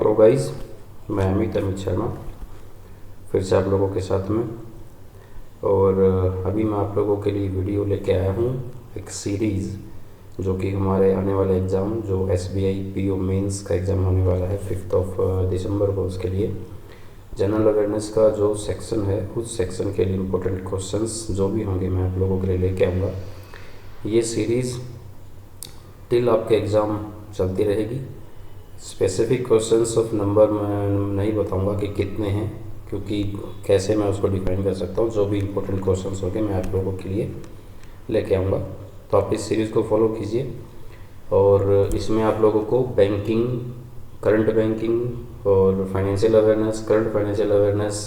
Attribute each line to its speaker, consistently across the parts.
Speaker 1: Hello guys, मैं अमित शर्मा फिर से आप लोगों के साथ में। और अभी मैं आप लोगों के लिए वीडियो लेके आया हूँ एक सीरीज़ जो कि हमारे आने वाले एग्ज़ाम जो SBI PO मेंस का एग्ज़ाम होने वाला है 5 दिसंबर को, उसके लिए जनरल अवेयरनेस का जो सेक्शन है उस सेक्शन के लिए इम्पोर्टेंट क्वेश्चंस जो भी होंगे मैं आप लोगों के लिए लेके आऊँगा। ये सीरीज़ टिल आपके एग्ज़ाम चलती रहेगी। स्पेसिफिक क्वेश्चंस ऑफ नंबर मैं नहीं बताऊंगा कि कितने हैं, क्योंकि कैसे मैं उसको डिफाइन कर सकता हूँ। जो भी इम्पोर्टेंट क्वेश्चंस होंगे मैं आप लोगों के लिए लेके आऊँगा। तो आप इस सीरीज़ को फॉलो कीजिए और इसमें आप लोगों को बैंकिंग, करंट बैंकिंग और financial awareness, current financial awareness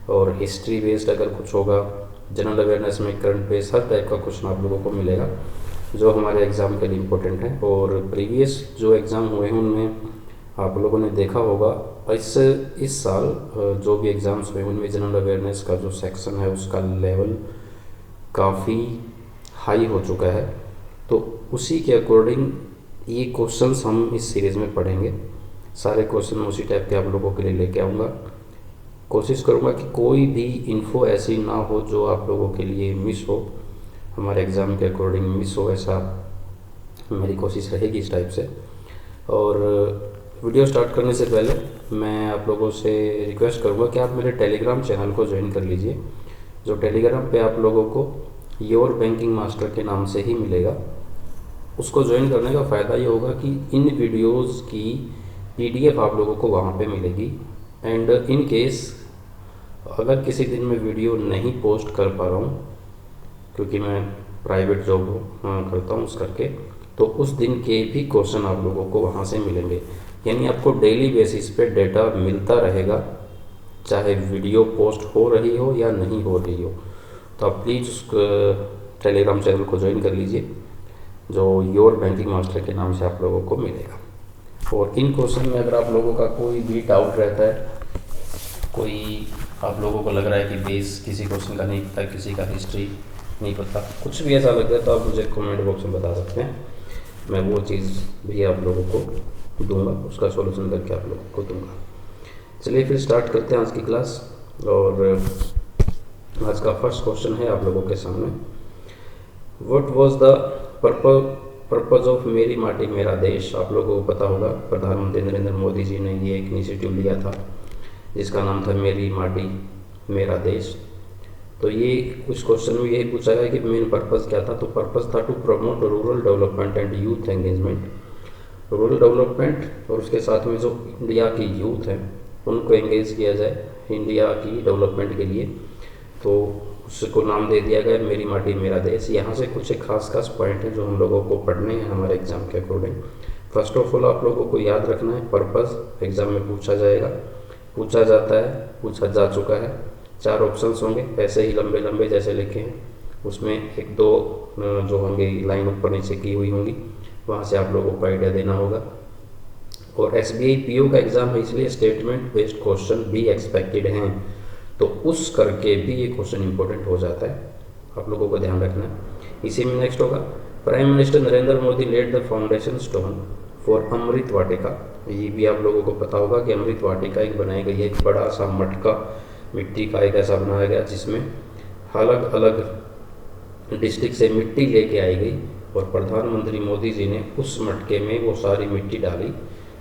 Speaker 1: और हिस्ट्री बेस्ड अगर कुछ होगा, जनरल अवेयरनेस में करंट बेस्ड हर टाइप का क्वेश्चन आप लोगों को मिलेगा जो हमारे एग्ज़ाम के लिए इम्पोर्टेंट है। और प्रीवियस जो एग्ज़ाम हुए हैं उनमें आप लोगों ने देखा होगा इस साल जो भी एग्ज़ाम्स हुए उनमें जनरल अवेयरनेस का जो सेक्शन है उसका लेवल काफ़ी हाई हो चुका है। तो उसी के अकॉर्डिंग ये क्वेश्चंस हम इस सीरीज़ में पढ़ेंगे। सारे क्वेश्चन उसी टाइप के आप लोगों के लिए लेके आऊँगा। कोशिश करूँगा कि कोई भी इन्फो ऐसी ना हो जो आप लोगों के लिए मिस हो, हमारे एग्ज़ाम के अकॉर्डिंग मिस हो, ऐसा मेरी कोशिश रहेगी इस टाइप से। और वीडियो स्टार्ट करने से पहले मैं आप लोगों से रिक्वेस्ट करूँगा कि आप मेरे टेलीग्राम चैनल को ज्वाइन कर लीजिए। जो टेलीग्राम पे आप लोगों को योर बैंकिंग मास्टर के नाम से ही मिलेगा। उसको ज्वाइन करने का फ़ायदा ये होगा कि इन वीडियोस की PDF आप लोगों को वहाँ पे मिलेगी। एंड इन केस अगर किसी दिन मैं वीडियो नहीं पोस्ट कर पा रहा हूँ, क्योंकि मैं प्राइवेट जॉब करता हूँ उस करके, तो उस दिन के भी क्वेश्चन आप लोगों को वहाँ से मिलेंगे। यानी आपको डेली बेसिस पे डेटा मिलता रहेगा, चाहे वीडियो पोस्ट हो रही हो या नहीं हो रही हो। तो आप प्लीज़ उस टेलीग्राम चैनल को ज्वाइन कर लीजिए जो योर बैंकिंग मास्टर के नाम से आप लोगों को मिलेगा। और इन क्वेश्चन में अगर आप लोगों का कोई भी डाउट रहता है, कोई आप लोगों को लग रहा है कि बेस किसी क्वेश्चन का नहीं पता, किसी का हिस्ट्री नहीं पता, कुछ भी ऐसा लग रहा है, तो आप मुझे कमेंट बॉक्स में बता सकते हैं। मैं वो चीज़ भी आप लोगों को दूंगा, उसका सॉल्यूशन करके आप लोगों को दूंगा। चलिए फिर स्टार्ट करते हैं आज की क्लास। और आज का फर्स्ट क्वेश्चन है आप लोगों के सामने, what was the purpose of मेरी माटी मेरा देश। आप लोगों को पता होगा प्रधानमंत्री नरेंद्र मोदी जी ने ये एक इनिशिएटिव लिया था जिसका नाम था मेरी माटी मेरा देश। तो ये कुछ क्वेश्चन में यही पूछा गया कि मेन पर्पज़ क्या था। तो पर्पज़ था to promote rural development and youth engagement. Rural development और उसके साथ में जो इंडिया की यूथ है उनको एंगेज किया जाए इंडिया की डेवलपमेंट के लिए। तो उसको नाम दे दिया गया मेरी माटी मेरा देश। यहाँ से कुछ एक खास पॉइंट हैं जो हम लोगों को पढ़ने हैं हमारे एग्ज़ाम के अकॉर्डिंग। फर्स्ट ऑफ ऑल आप लोगों को याद रखना है पर्पज़ एग्ज़ाम में पूछा जाएगा, पूछा जाता है, पूछा जा चुका है। 4 ऑप्शंस होंगे ऐसे ही लंबे लंबे जैसे लिखे हैं, उसमें 1-2 जो होंगे लाइन ऊपर नीचे की हुई होंगी, वहाँ से आप लोगों को आइडिया देना होगा। और SBI PO का एग्ज़ाम है इसलिए स्टेटमेंट बेस्ड क्वेश्चन भी एक्सपेक्टेड हैं, तो उस करके भी ये क्वेश्चन इंपॉर्टेंट हो जाता है, आप लोगों को ध्यान रखना है। इसी में नेक्स्ट होगा prime minister Narendra Modi laid the foundation stone for Amrit Vatika. ये भी आप लोगों को पता होगा कि अमृत वाटिका एक बनाई गई है, एक बड़ा सा मटका मिट्टी का एक ऐसा बनाया गया जिसमें अलग अलग डिस्ट्रिक्ट से मिट्टी लेके आई गई और प्रधानमंत्री मोदी जी ने उस मटके में वो सारी मिट्टी डाली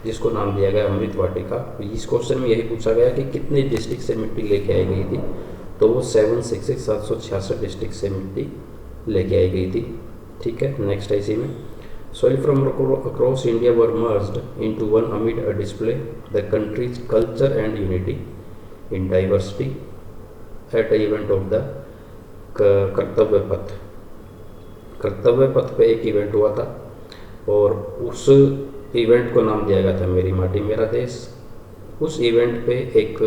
Speaker 1: जिसको नाम दिया गया अमृत वाटिका। इस क्वेश्चन में यही पूछा गया कि कितने डिस्ट्रिक्ट से मिट्टी लेके आई गई थी, तो वो 766 डिस्ट्रिक्ट से मिट्टी लेके आई गई थी। ठीक है, नेक्स्ट है इसी में soil from across India were merged into one amid a display the country's culture and unity in diversity at an event of the कर्तव्य पथ। कर्तव्य पथ पे एक इवेंट हुआ था और उस इवेंट को नाम दिया गया था मेरी माटी मेरा देश। उस इवेंट पे एक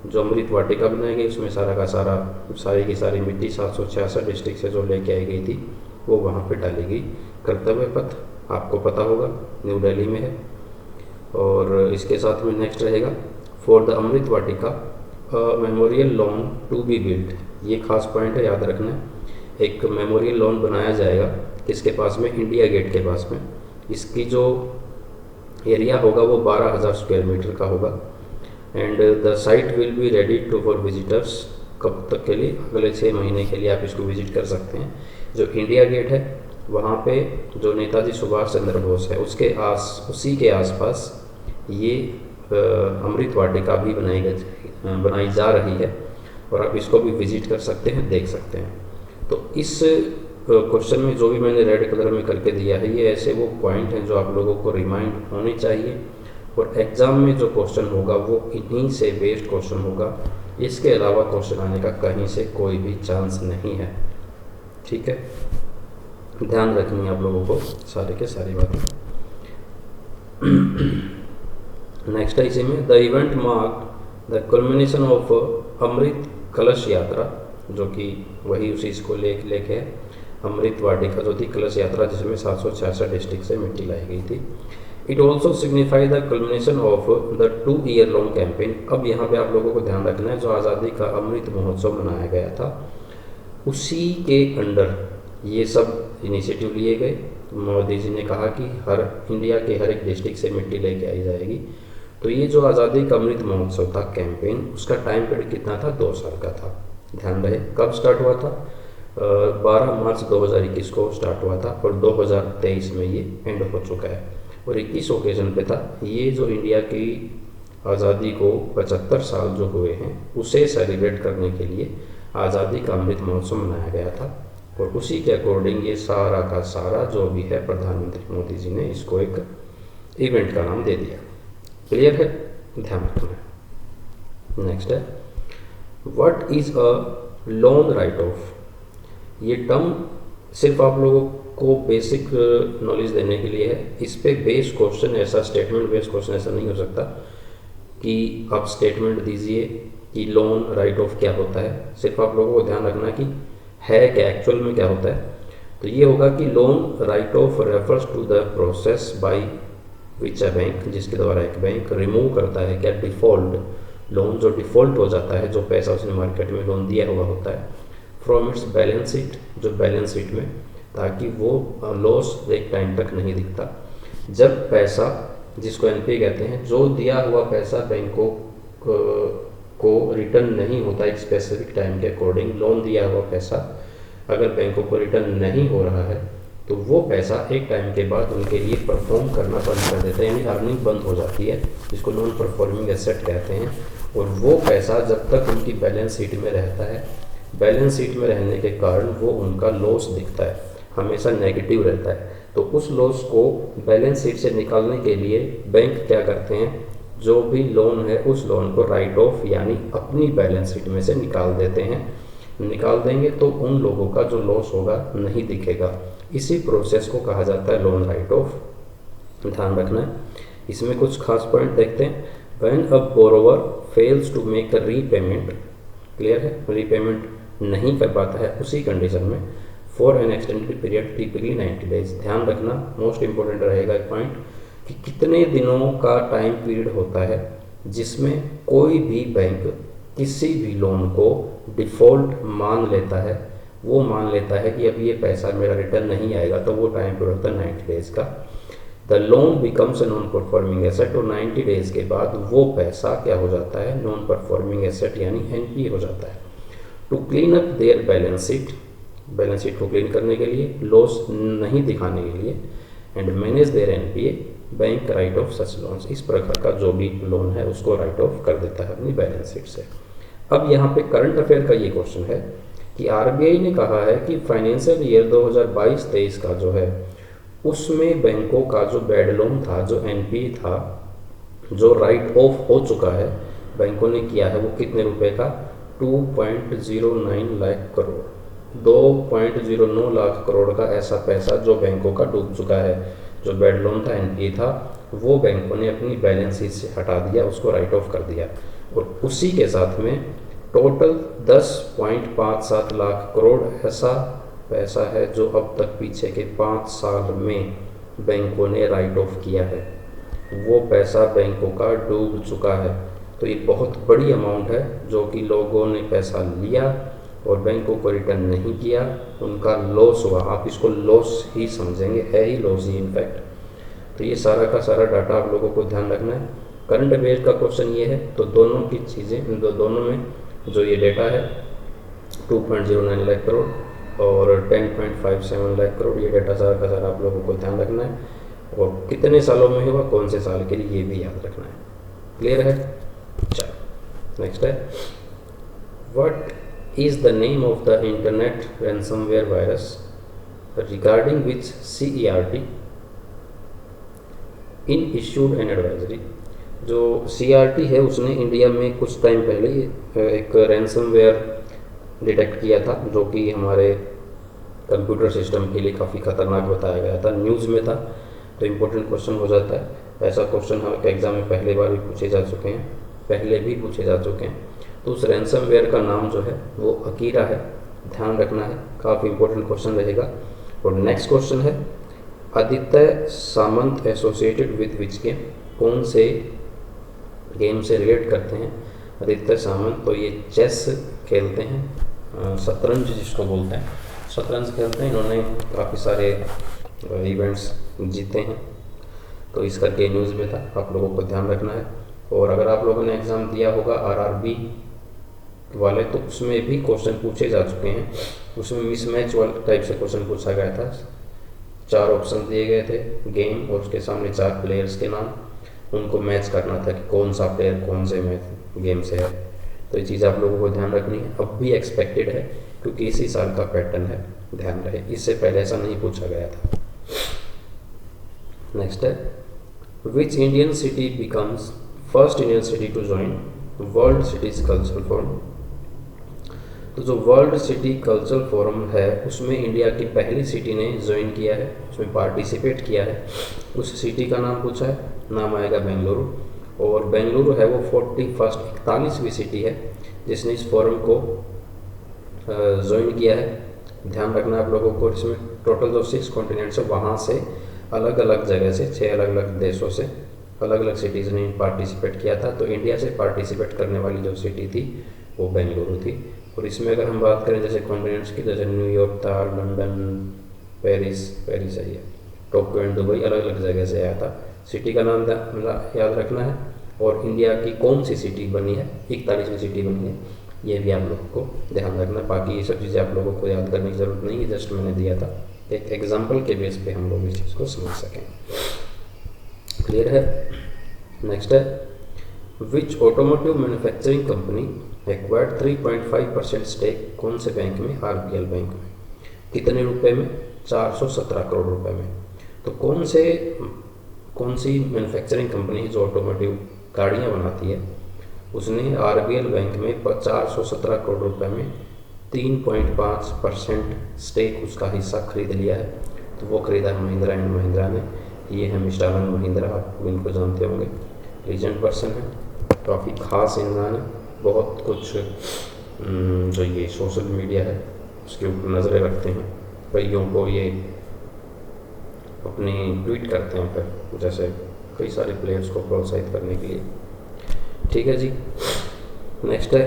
Speaker 1: जो अमृत वाटिका बनाई गई उसमें सारी की सारी मिट्टी 766 डिस्ट्रिक्ट से जो लेके आई गई थी वो वहाँ पे डाली गई। कर्तव्य पथ आपको पता होगा न्यू दिल्ली में है। और इसके साथ में नेक्स्ट रहेगा for the Amrit Vatika memorial lawn to be built. ये खास पॉइंट है, याद रखना है। एक मेमोरियल लॉन बनाया जाएगा किसके पास में, इंडिया गेट के पास में। इसकी जो एरिया होगा वो 12,000 स्क्वायर मीटर का होगा। And the site will be ready to for visitors. कब तक के लिए? अगले 6 महीने के लिए आप इसको विजिट कर सकते हैं। जो इंडिया गेट है वहाँ पे जो नेताजी सुभाष चंद्र बोस है उसी के आसपास ये अमृत वाटिका भी बनाई जा रही है, और आप इसको भी विजिट कर सकते हैं, देख सकते हैं। तो इस क्वेश्चन में जो भी मैंने रेड कलर में करके दिया है, ये ऐसे वो पॉइंट हैं जो आप लोगों को रिमाइंड होने चाहिए, और एग्ज़ाम में जो क्वेश्चन होगा वो इन्हीं से बेस्ड क्वेश्चन होगा। इसके अलावा क्वेश्चन आने का कहीं से कोई भी चांस नहीं है। ठीक है, ध्यान रखनी है आप लोगों को सारे के सारी बातें। नेक्स्ट है इसी में, the event mark the culmination of Amrit Kalash Yatra, जो कि वही उसी इसको लेके है, अमृत वाटिका जो थी कलश यात्रा, जिसमें 766 डिस्ट्रिक्ट से मिट्टी लाई गई थी। It also signify the culmination of the 2 year long campaign. अब यहाँ पे आप लोगों को ध्यान रखना है, जो आज़ादी का अमृत महोत्सव मनाया गया था उसी के अंडर ये सब इनिशिएटिव लिए गए। मोदी जी ने कहा कि इंडिया के हर एक डिस्ट्रिक्ट से मिट्टी लेके आई जाएगी। तो ये जो आज़ादी का अमृत महोत्सव था कैंपेन, उसका टाइम पीरियड कितना था? 2 साल का था। ध्यान रहे कब स्टार्ट हुआ था? 12 मार्च 2021 को स्टार्ट हुआ था, और 2023 में ये एंड हो चुका है। और 21 ओकेजन पे था। ये जो इंडिया की आज़ादी को 75 साल जो हुए हैं उसे सेलिब्रेट करने के लिए आज़ादी का अमृत महोत्सव मनाया गया था, और उसी के अकॉर्डिंग ये सारा का सारा जो भी है प्रधानमंत्री मोदी जी ने इसको एक इवेंट का नाम दे दिया। क्लियर है? ध्यान रखना। नेक्स्ट है, what is a loan write of. ये टर्म सिर्फ आप लोगों को बेसिक नॉलेज देने के लिए है। इस पे बेस्ड क्वेश्चन, ऐसा स्टेटमेंट बेस्ड क्वेश्चन ऐसा नहीं हो सकता कि आप स्टेटमेंट दीजिए कि लोन राइट ऑफ क्या होता है। सिर्फ आप लोगों को ध्यान रखना कि है क्या, एक्चुअल में क्या होता है। तो ये होगा कि loan write off refers to the process by which a bank, जिसके द्वारा एक बैंक रिमूव करता है क्या, डिफ़ॉल्ट लोन, जो डिफ़ॉल्ट हो जाता है, जो पैसा उसने मार्केट में लोन दिया हुआ होता है, फ्रॉम इट्स बैलेंस शीट, जो बैलेंस शीट में, ताकि वो लॉस एक टाइम तक नहीं दिखता। जब पैसा, जिसको एनपीए कहते हैं, जो दिया हुआ पैसा बैंकों को रिटर्न नहीं होता एक स्पेसिफिक टाइम के अकॉर्डिंग, लोन दिया हुआ पैसा अगर बैंकों को रिटर्न नहीं हो रहा है तो वो पैसा एक टाइम के बाद उनके लिए परफॉर्म करना बंद कर देता है, यानी अर्निंग बंद हो जाती है, जिसको नॉन परफॉर्मिंग एसेट कहते हैं। और वो पैसा जब तक उनकी बैलेंस शीट में रहता है, बैलेंस शीट में रहने के कारण वो उनका लॉस दिखता है, हमेशा नेगेटिव रहता है। तो उस लॉस को बैलेंस शीट से निकालने के लिए बैंक क्या करते हैं, जो भी लोन है उस लोन को राइट ऑफ यानी अपनी बैलेंस शीट में से निकाल देते हैं। निकाल देंगे तो उन लोगों का जो लॉस होगा नहीं दिखेगा। इसी प्रोसेस को कहा जाता है लोन राइट ऑफ। ध्यान रखना है। इसमें कुछ खास पॉइंट देखते हैं। When a borrower fails to make a repayment, clear है, रीपेमेंट नहीं कर पाता है उसी कंडीशन में, for an extended period typically 90 days. ध्यान रखना, मोस्ट इंपॉर्टेंट रहेगा एक पॉइंट कि कितने दिनों का टाइम पीरियड होता है जिसमें कोई भी बैंक किसी भी लोन को डिफ़ॉल्ट मान लेता है। वो मान लेता है कि अब ये पैसा मेरा रिटर्न नहीं आएगा, तो वो टाइम पीरियड होता है 90 डेज़ का। The loan becomes a non performing asset, और 90 डेज़ के बाद वो पैसा क्या हो जाता है, नॉन परफॉर्मिंग एसेट यानी एनपीए हो जाता है। To clean up their balance sheet, balance sheet को क्लीन करने के लिए, लॉस नहीं दिखाने के लिए, and manage their NPA, bank write off such loans, इस प्रकार का जो भी लोन है उसको राइट ऑफ कर देता है अपनी बैलेंस शीट से। अब यहाँ पे करंट अफेयर का ये क्वेश्चन है कि आरबीआई ने कहा है कि फाइनेंशियल ईयर 2022-23 का जो है उसमें बैंकों का जो बैड लोन था, जो एनपीए था, जो राइट ऑफ हो चुका है, बैंकों ने किया है, वो कितने रुपए का, 2.09 लाख करोड़, 2.09 लाख करोड़ का ऐसा पैसा जो बैंकों का डूब चुका है। जो बैड लोन था, एनपीए था, वो बैंकों ने अपनी बैलेंस शीट से हटा दिया, उसको राइट ऑफ कर दिया। और उसी के साथ में टोटल 10.57 लाख करोड़ ऐसा पैसा है जो अब तक पीछे के 5 साल में बैंकों ने राइट ऑफ किया है। वो पैसा बैंकों का डूब चुका है। तो ये बहुत बड़ी अमाउंट है जो कि लोगों ने पैसा लिया और बैंकों को रिटर्न नहीं किया, उनका लॉस हुआ। आप इसको लॉस ही समझेंगे, है ही लॉस ही इनफैक्ट। तो ये सारा का सारा डाटा आप लोगों को ध्यान रखना है। करंट अफेयर का क्वेश्चन ये है, तो दोनों की चीज़ें, दोनों में जो ये डेटा है 2.09 लाख करोड़ और 10.57 लाख करोड़, ये डाटा सारा का सारा आप लोगों को ध्यान रखना है। और कितने सालों में हुआ, कौन से साल के लिए, ये भी याद रखना है। क्लियर है? चलो नेक्स्ट है, what is the name of the internet ransomware virus regarding which CERT in issued an advisory. जो CERT है उसने इंडिया में कुछ टाइम पहले एक रैंसमवेयर डिटेक्ट किया था, जो कि हमारे कंप्यूटर सिस्टम के लिए काफ़ी खतरनाक बताया गया था, न्यूज़ में था। तो इम्पोर्टेंट क्वेश्चन हो जाता है। ऐसा क्वेश्चन हमारे एग्जाम में पहले भी पूछे जा चुके हैं। तो उस रैंसमवेयर का नाम जो है वो अकीरा है, ध्यान रखना है, काफ़ी इंपॉर्टेंट क्वेश्चन रहेगा। और नेक्स्ट क्वेश्चन है, आदित्य सामंत एसोसिएटेड विद विच गेम, कौन से गेम से रिलेट करते हैं आदित्य सामंत? तो ये चेस खेलते हैं, शतरंज जिसको बोलते हैं, शतरंज खेलते हैं। इन्होंने काफ़ी सारे इवेंट्स जीते हैं, तो इसका के न्यूज़ में था, आप लोगों को ध्यान रखना है। और अगर आप लोगों ने एग्ज़ाम दिया होगा RRB वाले, तो उसमें भी क्वेश्चन पूछे जा चुके हैं। उसमें मिसमैच वाले टाइप से क्वेश्चन पूछा गया था। 4 ऑप्शन दिए गए थे, गेम और उसके सामने 4 प्लेयर्स के नाम, उनको मैच करना था कि कौन सा प्लेयर कौन से मैच गेम से है। तो ये चीज़ आप लोगों को ध्यान रखनी है। अब भी एक्सपेक्टेड है क्योंकि इसी साल का पैटर्न है, ध्यान रहे, इससे पहले ऐसा नहीं पूछा गया था। नेक्स्ट है, which Indian city becomes first Indian city to join world cities cultural forum. तो जो वर्ल्ड सिटी कल्चरल फोरम है उसमें इंडिया की पहली सिटी ने ज्वाइन किया है, उसमें पार्टिसिपेट किया है। उस सिटी का नाम पूछा है, नाम आएगा बेंगलुरु। और बेंगलुरु है वो 41वीं सिटी है जिसने इस फोरम को ज्वाइन किया है। ध्यान रखना आप लोगों को, इसमें टोटल जो 6 कॉन्टिनेंट्स है वहाँ से अलग अलग जगह से 6 अलग अलग देशों से अलग अलग सिटीज़ ने पार्टिसिपेट किया था। तो इंडिया से पार्टिसिपेट करने वाली जो सिटी थी वो बेंगलुरु थी। और इसमें अगर हम बात करें जैसे कॉन्टिनेंट्स की, जैसे न्यूयॉर्क था, लंदन, पेरिस है, टोक्यो एंड दुबई, अलग अलग जगह से आया था। सिटी का नाम याद रखना है। और इंडिया की कौन सी सिटी बनी है, 41वीं सिटी बनी है, ये भी आप लोगों को ध्यान रखना। बाकी ये सब चीज़ें आप लोगों को याद करने की ज़रूरत नहीं है, जस्ट मैंने दिया था एक एग्जाम्पल के बेस पे हम लोग इस चीज़ को समझ सकें। क्लियर है? नेक्स्ट है, which automotive manufacturing company acquired 3.5% stake कौन से बैंक में? RBL बैंक में। कितने रुपए में? 417 करोड़ रुपए में। तो कौन सी मैन्युफैक्चरिंग कंपनी जो ऑटोमोटिव गाड़ियाँ बनाती है उसने RBL बैंक में 417 करोड़ रुपए में 3.5% स्टेक, उसका हिस्सा खरीद लिया है। तो वो खरीदा है महिंद्रा एंड महिंद्रा ने। ये है मिस्टर आनंद महिंद्रा, आप इनको जानते होंगे, लीजेंड पर्सन है, काफ़ी खास इंसान है। बहुत कुछ जो ये सोशल मीडिया है उसके ऊपर नज़रें रखते हैं, कईयों को ये अपनी ट्वीट करते हैं फिर, जैसे कई सारे प्लेयर्स को प्रोत्साहित करने के लिए। ठीक है जी। नेक्स्ट है,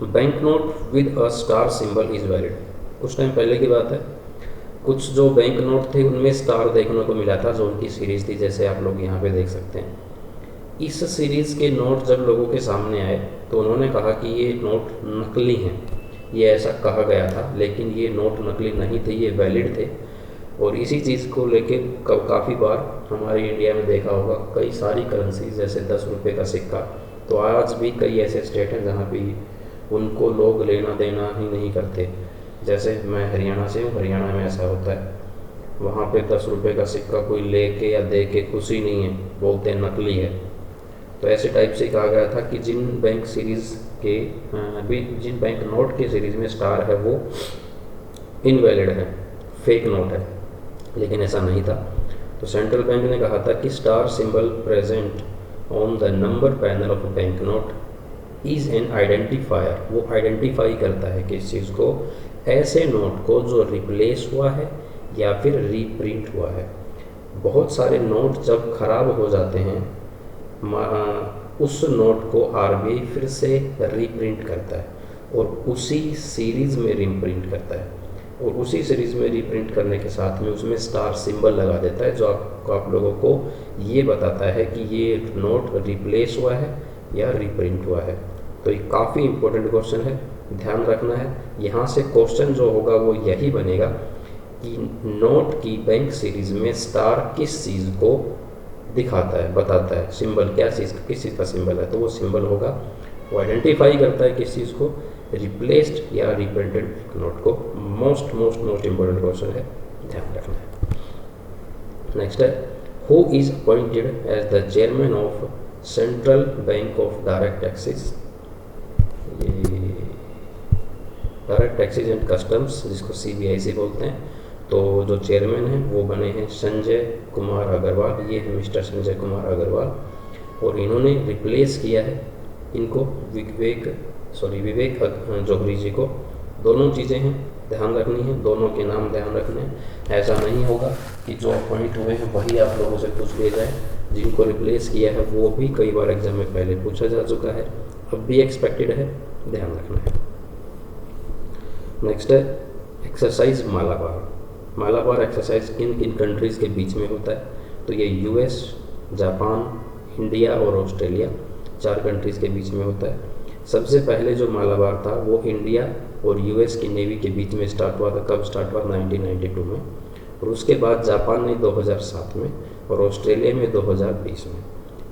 Speaker 1: bank note with a star symbol is valid. कुछ टाइम पहले की बात है, कुछ जो बैंक नोट थे उनमें स्टार देखने को मिला था, जो उनकी सीरीज़ थी, जैसे आप लोग यहाँ पे देख सकते हैं। इस सीरीज़ के नोट जब लोगों के सामने आए तो उन्होंने कहा कि ये नोट नकली हैं, ये ऐसा कहा गया था, लेकिन ये नोट नकली नहीं थे, ये वैलिड थे। और इसी चीज़ को लेके काफ़ी बार हमारे इंडिया में देखा होगा, कई सारी करेंसी जैसे 10 रुपये का सिक्का, तो आज भी कई ऐसे स्टेट हैं जहाँ पे उनको लोग लेना देना ही नहीं करते। जैसे मैं हरियाणा से हूँ, हरियाणा में ऐसा होता है, वहाँ पे 10 रुपये का सिक्का कोई ले के या दे के खुशी नहीं है, बोलते हैं नकली है। तो ऐसे टाइप से कहा गया था कि जिन बैंक सीरीज़ के जिन बैंक नोट के सीरीज़ में स्टार है वो इनवैलिड है, फेक नोट है, लेकिन ऐसा नहीं था। तो सेंट्रल बैंक ने कहा था कि star symbol present on the number panel of bank note is an identifier, वो आइडेंटिफाई करता है कि इस चीज़ को, ऐसे नोट को जो रिप्लेस हुआ है या फिर रीप्रिंट हुआ है। बहुत सारे नोट जब खराब हो जाते हैं, उस नोट को RBI फिर से रीप्रिंट करता है और उसी सीरीज़ में रीप्रिंट करता है। और उसी सीरीज़ में रीप्रिंट करने के साथ में उसमें स्टार सिंबल लगा देता है, जो आप लोगों को ये बताता है कि ये नोट रिप्लेस हुआ है या रीप्रिंट हुआ है। तो ये काफ़ी इंपॉर्टेंट क्वेश्चन है, ध्यान रखना है। यहाँ से क्वेश्चन जो होगा वो यही बनेगा कि नोट की बैंक सीरीज़ में स्टार किस चीज़ को दिखाता है, बताता है, सिंबल क्या चीज़, किस चीज़ का सिंबल है, तो वो सिंबल होगा, वो आइडेंटिफाई करता है किस चीज़ को, रिप्लेस्ड या रिप्रिंटेड नोट को। मोस्ट इंपॉर्टेंट क्वेश्चन है, ध्यान रखना है। नेक्स्ट है, who is appointed as the chairman of central bank of direct taxes, ये डायरेक्ट टैक्सेस एंड कस्टम्स जिसको CBIC बोलते हैं। तो जो चेयरमैन हैं वो बने हैं संजय कुमार अग्रवाल, ये है मिस्टर संजय कुमार अग्रवाल, और इन्होंने रिप्लेस किया है इनको विवेक जोहरी जी को। दोनों चीज़ें हैं, ध्यान रखनी है, दोनों के नाम ध्यान रखने हैं। ऐसा नहीं होगा कि जो अपॉइंट हुए हैं वही आप लोगों से पूछ लिया जाए, जिनको रिप्लेस किया है वो भी कई बार एग्जाम में पहले पूछा जा चुका है, अब भी एक्सपेक्टेड है, ध्यान रखना है। नेक्स्ट है एक्सरसाइज मालाबार एक्सरसाइज किन किन कंट्रीज़ के बीच में होता है, तो ये US, जापान, इंडिया और ऑस्ट्रेलिया 4 कंट्रीज़ के बीच में होता है। सबसे पहले जो मालाबार था वो इंडिया और US की नेवी के बीच में स्टार्ट हुआ था। कब स्टार्ट हुआ? 1992 में, और उसके बाद जापान ने 2007 में और ऑस्ट्रेलिया में 2020 में।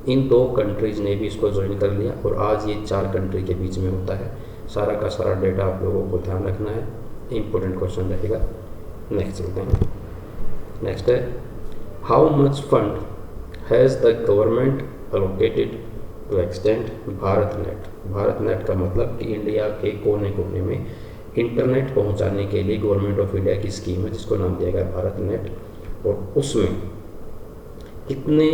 Speaker 1: इन 2 कंट्रीज़ ने भी इसको ज्वाइन कर लिया और आज ये 4 कंट्री के बीच में होता है। सारा का सारा डेटा आप लोगों को ध्यान रखना है, इंपॉर्टेंट क्वेश्चन रहेगा। नेक्स्ट चलते हैं। नेक्स्ट है, how much fund has the government allocated to extend Bharat net का मतलब कि इंडिया के कोने कोने में इंटरनेट पहुंचाने के लिए गवर्नमेंट ऑफ इंडिया की स्कीम है जिसको नाम दिया गया भारत नेट, और उसमें कितने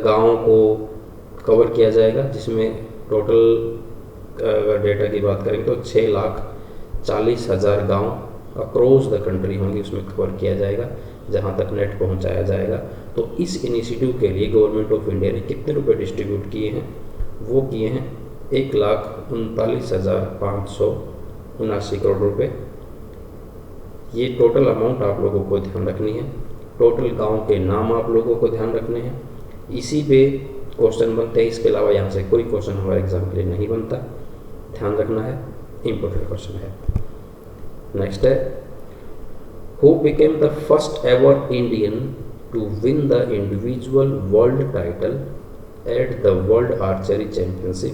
Speaker 1: गाँवों को कवर किया जाएगा, जिसमें टोटल अगर डेटा की बात करें तो 6,40,000 गाँव अक्रॉस द कंट्री होंगे, उसमें कवर किया जाएगा जहाँ तक नेट पहुँचाया जाएगा। तो इस इनिशिएटिव के लिए गवर्नमेंट ऑफ इंडिया ने कितने रुपए डिस्ट्रीब्यूट किए हैं, वो किए हैं 1,39,579 करोड़ रुपए। ये टोटल अमाउंट आप लोगों को ध्यान रखनी है, टोटल गांव के नाम आप लोगों को ध्यान रखने हैं। इसी पे क्वेश्चन बनते हैं, इसके अलावा यहाँ से कोई क्वेश्चन हमारे एग्जाम के लिए नहीं बनता, ध्यान रखना है, इंपॉर्टेंट क्वेश्चन है। नेक्स्ट है, who became the first ever Indian to win the individual world title at the world archery championship,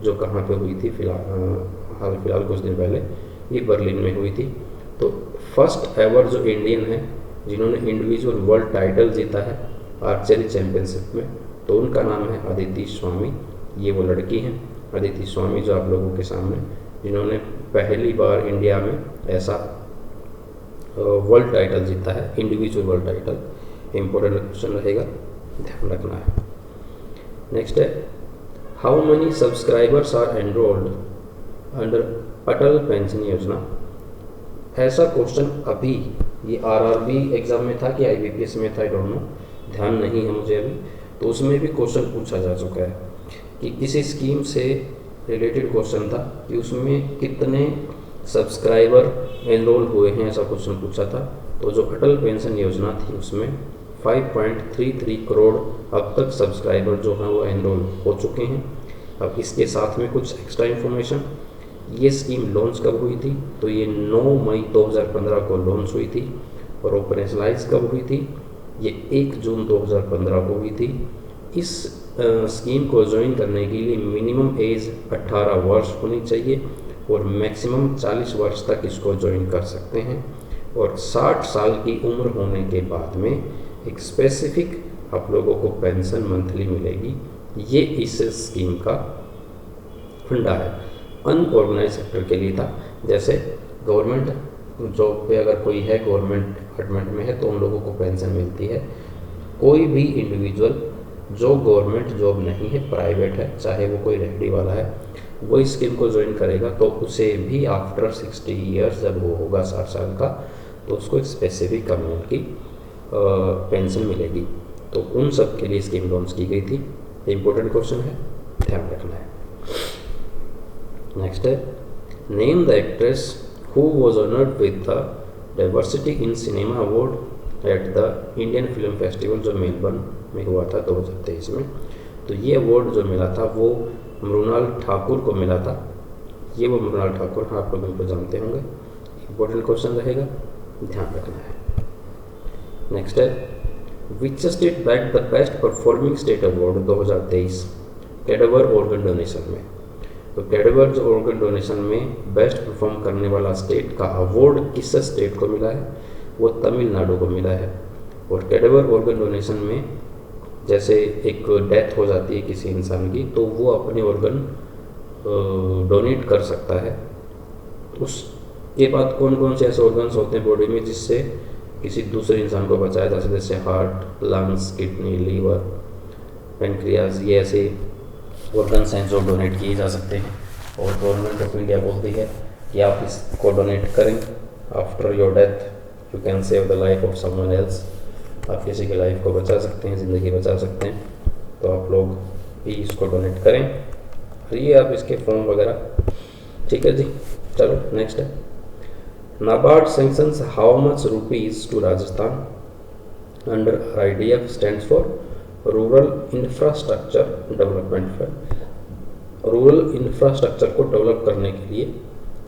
Speaker 1: जो कहाँ पे हुई थी हाल फिलहाल कुछ दिन पहले, ये बर्लिन में हुई थी। तो फर्स्ट एवर जो इंडियन है जिन्होंने इंडिविजुअल वर्ल्ड टाइटल जीता है आर्चरी चैंपियनशिप में, तो उनका नाम है अदिति स्वामी। ये वो लड़की हैं अदिति स्वामी जो आप लोगों के सामने, जिन्होंने पहली बार इंडिया में ऐसा वर्ल्ड टाइटल जीता है, individual world title. Important question रहेगा, ध्यान रखना है। नेक्स्ट है, how many subscribers are enrolled under Atal pension Yojana. ऐसा क्वेश्चन अभी ये RRB एग्जाम में था कि IBPS में था, आई डोंट नो, ध्यान नहीं है मुझे अभी। तो उसमें भी क्वेश्चन पूछा जा चुका है कि किसी स्कीम से रिलेटेड क्वेश्चन था कि उसमें कितने सब्सक्राइबर एनरोल हुए हैं, ऐसा क्वेश्चन पूछा था। तो जो अटल पेंशन योजना थी उसमें 5.33 करोड़ अब तक सब्सक्राइबर जो हैं वो एनरोल हो चुके हैं। अब इसके साथ में कुछ एक्स्ट्रा इन्फॉर्मेशन, ये स्कीम लॉन्च कब हुई थी, तो ये 9 मई 2015 को लॉन्च हुई थी, और ऑपरेशनलाइज कब हुई थी, ये 1 जून 2015 को हुई थी। इस स्कीम को ज्वाइन करने के लिए मिनिमम एज 18 वर्ष होनी चाहिए और मैक्सिमम 40 वर्ष तक इसको ज्वाइन कर सकते हैं, और 60 साल की उम्र होने के बाद में एक स्पेसिफिक आप लोगों को पेंशन मंथली मिलेगी। ये इस स्कीम का फंडा है। अनऑर्गेनाइज सेक्टर के लिए था, जैसे गवर्नमेंट जॉब पे अगर कोई है, गवर्नमेंट डिपार्टमेंट में है, तो उन लोगों को पेंशन मिलती है। कोई भी इंडिविजुअल जो गवर्नमेंट जॉब नहीं है, प्राइवेट है, चाहे वो कोई रेहड़ी वाला है, वो इस स्कीम को ज्वाइन करेगा तो उसे भी आफ्टर 60 ईयर्स जब वो होगा 60 साल का, तो उसको एक स्पेसिफिक अमाउंट की पेंशन मिलेगी। तो उन सब के लिए स्कीम लॉन्च की गई थी। इम्पोर्टेंट क्वेश्चन है, ध्यान रखना है। नेक्स्ट है, name the actress who was honored with the Diversity in Cinema Award at the Indian Film Festival जो मेलबर्न में हुआ था 2023 में। तो ये अवार्ड जो मिला था वो मृणाल ठाकुर को मिला था। ये वो मृणाल ठाकुर हैं, आप लोग इनको जानते होंगे। इंपॉर्टेंट क्वेश्चन रहेगा, ध्यान रखना है। नेक्स्ट है, which state back the best performing state award 2023 cadaver organ donation में। तो कैडवर ऑर्गन डोनेशन में बेस्ट परफॉर्म करने वाला स्टेट का अवार्ड किस स्टेट को मिला है, वो तमिलनाडु को मिला है। और कैडवर ऑर्गन डोनेशन में जैसे एक डेथ हो जाती है किसी इंसान की, तो वो अपने ऑर्गन डोनेट कर सकता है। उसके बाद कौन कौन से ऐसे ऑर्गन्स होते हैं बॉडी में जिससे किसी दूसरे इंसान को बचाया जा सकता है, जैसे heart, lungs, kidney, liver, pancreas, ये ऐसे ऑर्गन्स हैं जो डोनेट किए जा सकते हैं। और गवर्नमेंट ऑफ इंडिया बोलती है कि आप इसको डोनेट करें, after your death you can save the life of someone else. आप किसी की लाइफ को बचा सकते हैं, ज़िंदगी बचा सकते हैं, तो आप लोग भी इसको डोनेट करें। और ये आप इसके फॉर्म वगैरह, ठीक है जी। चलो नेक्स्ट है, NABARD sanctions how much rupees to Rajasthan under RIDF stands for rural infrastructure development fund. Rural infrastructure को डेवलप करने के लिए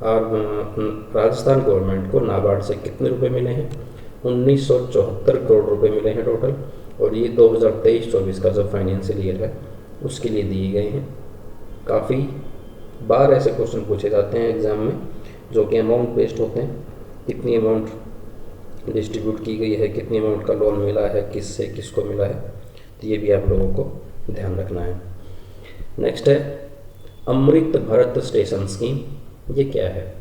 Speaker 1: राजस्थान गवर्नमेंट को नाबार्ड से कितने रुपए मिले हैं, 1974 करोड़ रुपए मिले हैं टोटल। और ये 2023-24 का जो फाइनेंशियल ईयर है उसके लिए दिए गए हैं। काफ़ी बार ऐसे क्वेश्चन पूछे जाते हैं एग्ज़ाम में जो कि अमाउंट बेस्ड होते हैं, कितनी अमाउंट डिस्ट्रीब्यूट की गई है, कितनी अमाउंट का लोन मिला है, किससे किसको मिला है, तो ये भी आप लोगों को ध्यान रखना है। नेक्स्ट है, अमृत भारत स्टेशन स्कीम, ये क्या है।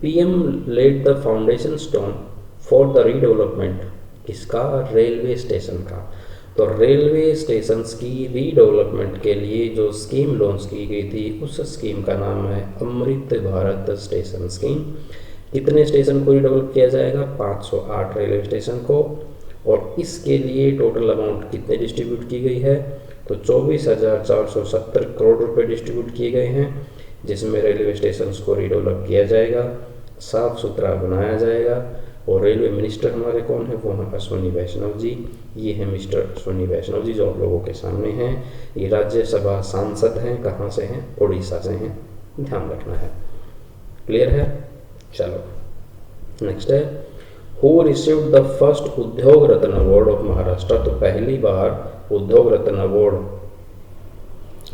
Speaker 1: PM led the foundation stone for the redevelopment, किसका, रेलवे स्टेशन का। तो रेलवे स्टेशन की रीडेवलपमेंट के लिए जो स्कीम लॉन्च की गई थी उस स्कीम का नाम है अमृत भारत स्टेशन स्कीम। कितने स्टेशन को रीडेवलप किया जाएगा, 508 रेलवे स्टेशन को। और इसके लिए टोटल अमाउंट कितने डिस्ट्रीब्यूट की गई है, तो 24,470 करोड़ रुपए डिस्ट्रीब्यूट किए गए हैं, जिसमें रेलवे स्टेशन को रीडेवलप किया जाएगा, साफ़ सुथरा बनाया जाएगा। और रेलवे मिनिस्टर हमारे कौन है, वो हैं अश्विनी वैष्णव जी। ये हैं मिस्टर अश्विनी वैष्णव जी जो आप लोगों के सामने हैं। ये राज्यसभा सांसद हैं, कहाँ से हैं, उड़ीसा से हैं, ध्यान रखना है। क्लियर है। चलो नेक्स्ट है, हु रिसीव्ड द फर्स्ट उद्योग रत्न अवार्ड ऑफ महाराष्ट्र। तो पहली बार उद्योग रत्न अवार्ड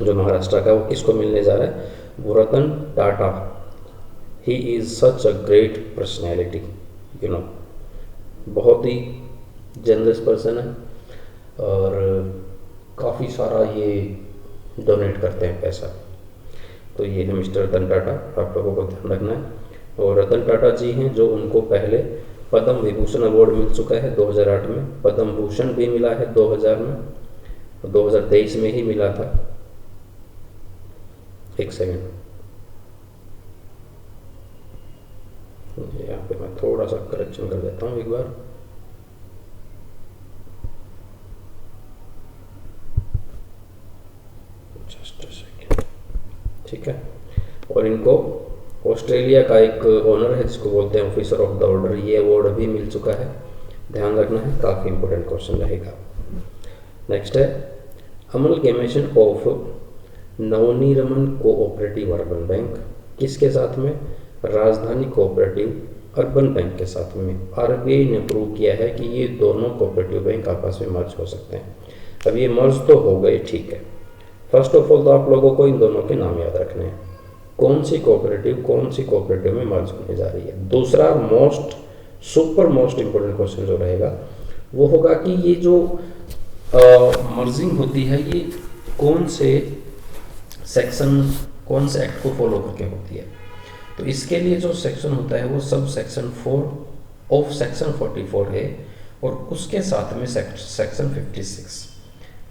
Speaker 1: जो महाराष्ट्र का वो किसको मिलने जा रहा है, वो Ratan Tata. He is such a great personality, you know, बहुत ही जनरस पर्सन है और काफ़ी सारा ये डोनेट करते हैं पैसा। तो ये है मिस्टर रतन टाटा, आप लोगों को ध्यान रखना है। और रतन टाटा जी हैं जो उनको पहले पद्म विभूषण अवार्ड मिल चुका है 2008 में, पद्म भूषण भी मिला है 2000 में, 2023 में ही मिला था। एक सेकेंड, यहाँ पे मैं थोड़ा सा करेक्शन कर देता हूँ एक बार। जस्ट अ सेकेंड, ठीक है। और इनको ऑस्ट्रेलिया का एक ऑनर है जिसको बोलते हैं ऑफिसर ऑफ द ऑर्डर, ये अवार्ड भी मिल चुका है, ध्यान रखना है, काफ़ी इंपॉर्टेंट क्वेश्चन रहेगा। नेक्स्ट है, amalgamation of Navnirman cooperative urban bank, किसके साथ में, राजधानी कोऑपरेटिव अर्बन बैंक के साथ में। RBI ने प्रूव किया है कि ये दोनों कोऑपरेटिव बैंक आपस में मर्ज हो सकते हैं। अब ये मर्ज तो हो गए, ठीक है। फर्स्ट ऑफ ऑल तो आप लोगों को इन दोनों के नाम याद रखने हैं, कौन सी कोऑपरेटिव में मर्ज होने जा रही है। दूसरा मोस्ट इंपॉर्टेंट क्वेश्चन जो रहेगा वो होगा कि ये जो मर्जिंग होती है ये कौन से एक्ट को फॉलो करके होती है। तो इसके लिए जो सेक्शन होता है वो सब सेक्शन 4 ऑफ सेक्शन 44 है और उसके साथ में सेक्शन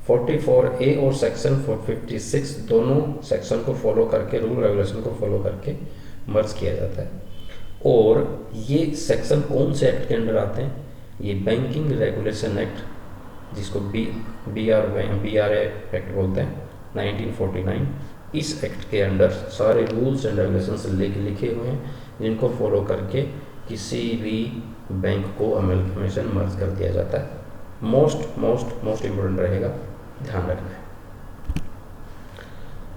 Speaker 1: 44A और सेक्शन 56 दोनों सेक्शन को फॉलो करके, रूल रेगुलेशन को फॉलो करके मर्ज किया जाता है। और ये सेक्शन कौन से एक्ट के अंडर आते हैं, ये बैंकिंग रेगुलेशन एक्ट जिसको BRA एक्ट बोलते हैं 1949, इस एक्ट के अंडर सारे रूल्स एंड रेगुलेशंस लिखे हुए हैं। जिनको फॉलो करके किसी भी बैंक को अमेलगमेशन मर्ज कर दिया जाता है। मोस्ट इम्पोर्टेंट रहेगा, ध्यान रखना है।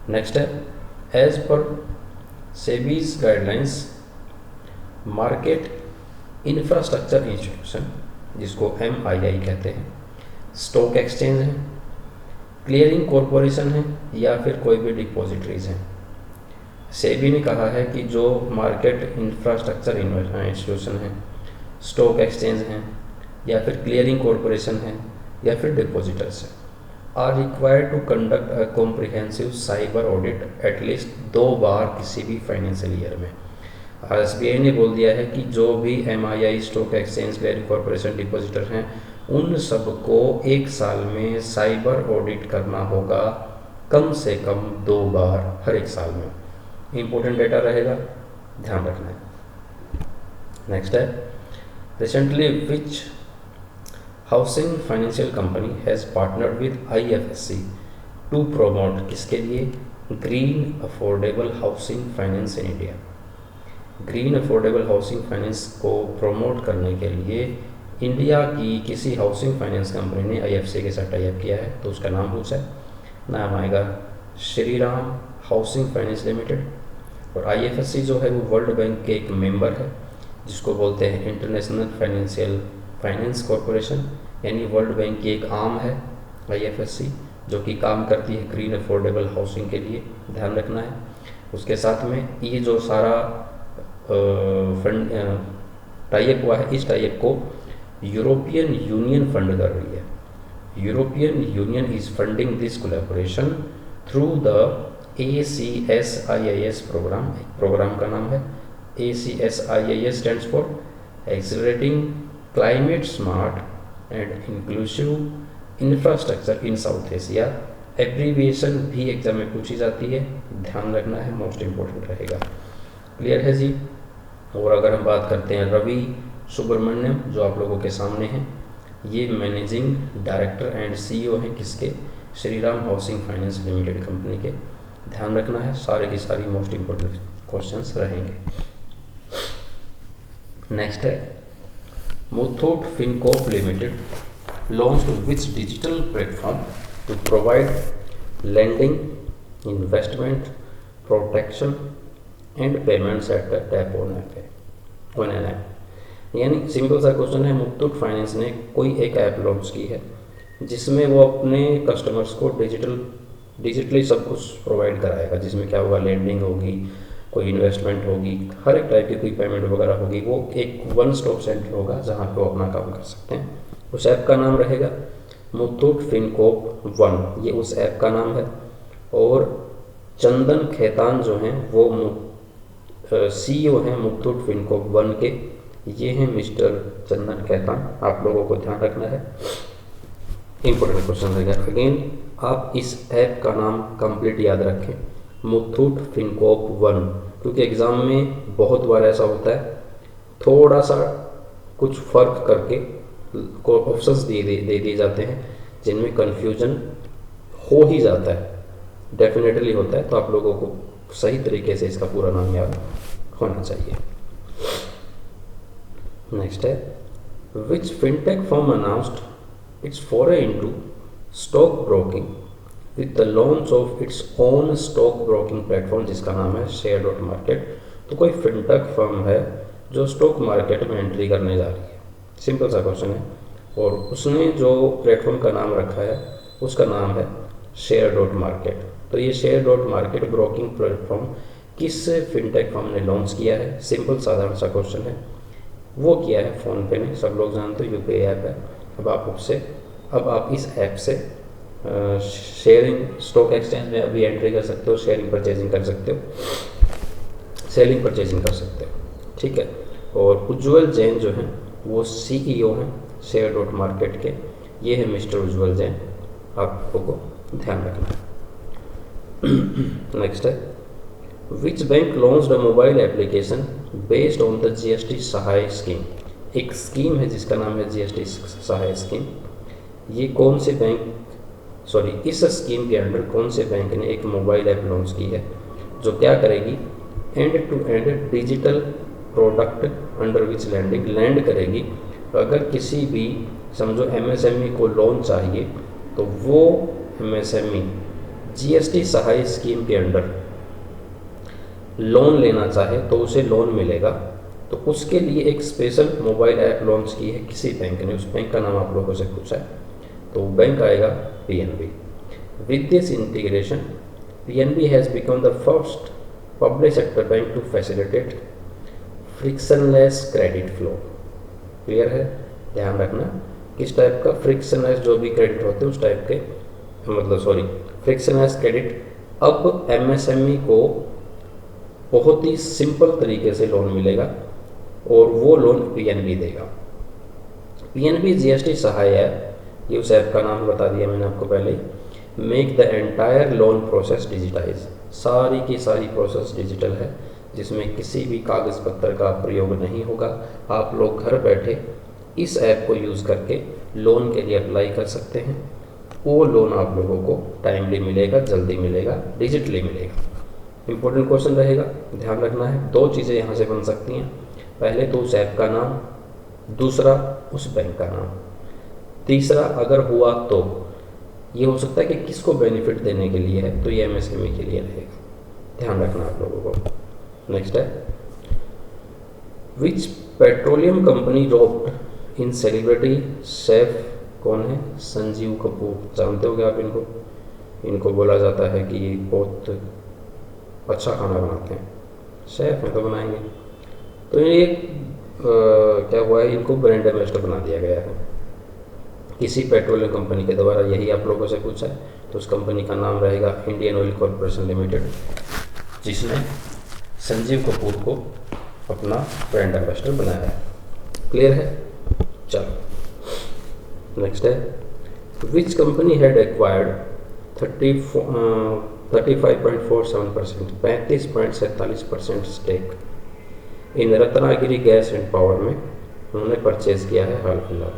Speaker 1: नेक्स्ट है, as per SEBI's guidelines market infrastructure institution, जिसको MII कहते हैं, स्टॉक एक्सचेंज है, क्लियरिंग कॉरपोरेशन है, या फिर कोई भी डिपॉजिटरीज हैं। सेबी ने कहा है कि जो मार्केट इंफ्रास्ट्रक्चर इंस्टीट्यूशन है, स्टॉक एक्सचेंज हैं, या फिर क्लियरिंग कॉरपोरेशन है, या फिर डिपॉजिटर्स है, are required to conduct a comprehensive cyber audit at least 2 बार किसी भी फाइनेंशियल ईयर में। SBI ने बोल दिया है कि जो भी MII, stock exchange, clearing corporation, depositor हैं, उन सबको 1 साल में साइबर ऑडिट करना होगा, कम से कम 2 बार हर 1 साल में। इम्पोर्टेंट डेटा रहेगा, ध्यान रखना है। नेक्स्ट है, recently which housing financial company has partnered with IFSC to promote, किसके लिए? Green affordable housing finance in India. Green affordable housing finance को प्रमोट करने के लिए इंडिया की किसी हाउसिंग फाइनेंस कंपनी ने IFSC के साथ टाई अप किया है, तो उसका नाम पूछा है। नाम आएगा Shri Ram housing finance limited. और IFSC जो है वो वर्ल्ड बैंक के एक मेंबर है, जिसको बोलते हैं इंटरनेशनल फाइनेंशियल फाइनेंस कॉरपोरेशन, यानी वर्ल्ड बैंक की एक आर्म है IFSC, जो कि काम करती है ग्रीन अफोर्डेबल हाउसिंग के लिए, ध्यान रखना है। उसके साथ में ये जो सारा फंड टाई अप हुआ है, इस टाई अप को यूरोपियन यूनियन फंड कर रही है। European union is funding this collaboration through the ACSIIS programme. Programme का नाम है ACSIIS, stands for accelerating climate smart and inclusive infrastructure in South Asia. Abbreviation भी एग्जाम में पूछी जाती है, ध्यान रखना है, मोस्ट इम्पोर्टेंट रहेगा। क्लियर है जी। और अगर हम बात करते हैं रवि सुब्रमण्यम, जो आप लोगों के सामने हैं, ये मैनेजिंग डायरेक्टर एंड CEO हैं किसके? Shriram housing finance limited company के। ध्यान रखना है, सारे की सारी मोस्ट इम्पोर्टेंट क्वेश्चंस रहेंगे। नेक्स्ट है, Muthoot Fincorp limited launched which digital platform to provide lending, investment, protection and payments at the tap on an app. यानी सिंपल सा क्वेश्चन है, मुथूट फाइनेंस ने कोई एक ऐप लॉन्च की है जिसमें वो अपने कस्टमर्स को डिजिटली सब कुछ प्रोवाइड कराएगा, जिसमें क्या होगा, लेंडिंग होगी, कोई इन्वेस्टमेंट होगी, हर एक टाइप की कोई पेमेंट वगैरह होगी। वो एक वन स्टॉप सेंटर होगा जहाँ पे वो अपना काम कर सकते हैं। उस ऐप का नाम रहेगा मुथूट फिनकॉर्प वन, ये उस ऐप का नाम है। और चंदन खेतान जो हैं वो CEO हैं मुथूट फिनकॉर्प वन के, ये हैं मिस्टर चंदन खेतान। आप लोगों को ध्यान रखना है, इंपॉर्टेंट क्वेश्चन रहेगा। अगेन आप इस ऐप का नाम कंप्लीट याद रखें, मुथूट फिनकॉर्प वन, क्योंकि एग्ज़ाम में बहुत बार ऐसा होता है, थोड़ा सा कुछ फ़र्क करके ऑप्शंस दे दिए जाते हैं जिनमें कन्फ्यूजन हो ही जाता है, डेफिनेटली होता है। तो आप लोगों को सही तरीके से इसका पूरा नाम याद होना चाहिए। नेक्स्ट है, which fintech firm announced its foray into stock broking with the launch of its own stock broking platform, जिसका नाम है Share.Market। तो कोई फिनटेक फर्म है जो स्टॉक मार्केट में एंट्री करने जा रही है, सिंपल सा क्वेश्चन है। और उसने जो प्लेटफॉर्म का नाम रखा है उसका नाम है Share.Market। तो ये Share.Market ब्रोकिंग प्लेटफॉर्म किस फिनटेक फर्म ने लॉन्च किया है? सिंपल साधारण सा क्वेश्चन है। वो किया है फ़ोनपे ने, सब लोग जानते हो UPI ऐप है। अब आप इस ऐप से शेयरिंग स्टॉक एक्सचेंज में अभी एंट्री कर सकते हो, शेयरिंग परचेजिंग कर सकते हो, सेलिंग परचेजिंग कर सकते हो, ठीक है। और उज्ज्वल जैन जो हैं वो CEO हैं Share.Market के, ये है मिस्टर उज्ज्वल जैन, आप लोगों को ध्यान रखना है। नेक्स्ट है, which bank launched a mobile application based on the GST Sahay scheme. एक स्कीम है जिसका नाम है GST सहाय स्कीम। ये कौन से बैंक, इस स्कीम के अंडर कौन से बैंक ने एक मोबाइल ऐप लॉन्च की है जो क्या करेगी, end to end digital product under which lending lend करेगी। अगर किसी भी समझो MSME को लोन चाहिए तो वो MSME GST सहाय स्कीम के अंडर लोन लेना चाहे तो उसे लोन मिलेगा। तो उसके लिए एक स्पेशल मोबाइल ऐप लॉन्च की है किसी बैंक ने, उस बैंक का नाम आप लोगों से पूछा है, तो बैंक आएगा PNB। With this integration PNB has become the first public sector bank to facilitate frictionless credit flow. Clear है? ध्यान रखना किस टाइप का फ्रिक्शनलेस जो भी क्रेडिट होते हैं उस टाइप के, मतलब फ्रिक्शनलेस क्रेडिट अब MSME को बहुत ही सिंपल तरीके से लोन मिलेगा और वो लोन PNB देगा। PNB GST सहाय ऐप, ये उस ऐप का नाम बता दिया मैंने आपको पहले ही। Make the entire loan process digitise, सारी की सारी प्रोसेस डिजिटल है जिसमें किसी भी कागज़ पत्तर का प्रयोग नहीं होगा। आप लोग घर बैठे इस ऐप को यूज़ करके लोन के लिए अप्लाई कर सकते हैं। वो लोन आप लोगों को टाइमली मिलेगा, जल्दी मिलेगा, डिजिटली मिलेगा। इंपॉर्टेंट क्वेश्चन रहेगा, ध्यान रखना है। दो चीज़ें यहाँ से बन सकती हैं, पहले तो उस ऐप का नाम, दूसरा उस बैंक का नाम। तीसरा अगर हुआ तो ये हो सकता है कि किसको बेनिफिट देने के लिए है, तो ये MSME के लिए रहेगा। ध्यान रखना आप लोगों को। नेक्स्ट है, विच पेट्रोलियम कंपनी रोप्ड इन सेलिब्रिटी शेफ, कौन है? संजीव कपूर। जानते हो क्या आप इनको? इनको बोला जाता है कि ये बहुत अच्छा खाना बनाते हैं, शेफ है तो बनाएंगे। तो ये क्या हुआ है, इनको ब्रांड एम्बेसडर बना दिया गया है किसी पेट्रोलियम कंपनी के द्वारा। यही आप लोगों से पूछा है, तो उस कंपनी का नाम रहेगा इंडियन ऑयल कॉरपोरेशन लिमिटेड, जिसने संजीव कपूर को अपना ब्रांड एम्बेसडर बनाया है। क्लियर है? चलो नेक्स्ट है, which company had acquired 35.47% 35.47% stake in Ratnagiri gas and power में उन्होंने परचेज किया है हाल फिलहाल।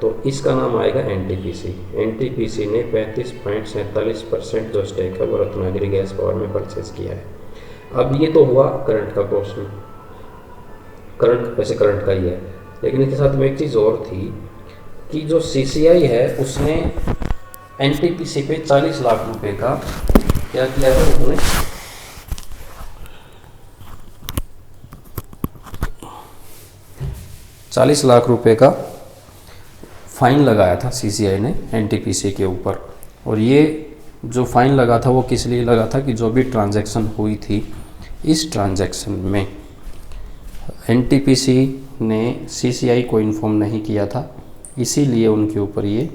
Speaker 1: तो इसका नाम आएगा NTPC। NTPC ने 35.47% जो स्टेक है वो रत्नागिरी गैस पावर में परचेज किया है। अब ये तो हुआ करंट का क्वेश्चन, करंट वैसे करंट का ही है, लेकिन इसके साथ में एक चीज़ और थी कि जो CCI है उसने NTPC पे 40 लाख रुपए का क्या किया है, उन्होंने 40 लाख रुपए का फ़ाइन लगाया था CCI ने NTPC के ऊपर। और ये जो फ़ाइन लगा था वो किस लिए लगा था कि जो भी ट्रांजैक्शन हुई थी इस ट्रांजैक्शन में NTPC ने CCI को इन्फॉर्म नहीं किया था, इसीलिए उनके ऊपर ये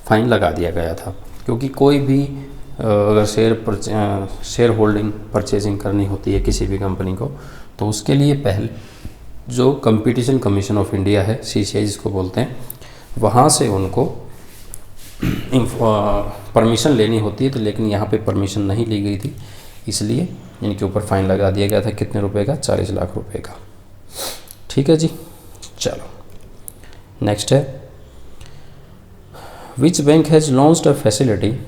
Speaker 1: फ़ाइन लगा दिया गया था। क्योंकि कोई भी अगर शेयर होल्डिंग परचेजिंग करनी होती है किसी भी कंपनी को, तो उसके लिए पहले जो कंपटीशन कमीशन ऑफ इंडिया है CCI जिसको बोलते हैं, वहाँ से उनको परमिशन लेनी होती है। तो लेकिन यहाँ पे परमिशन नहीं ली गई थी, इसलिए इनके ऊपर फ़ाइन लगा दिया गया था। कितने रुपए का? 40 लाख रुपए का। ठीक है जी, चलो नेक्स्ट है, which bank has launched a facility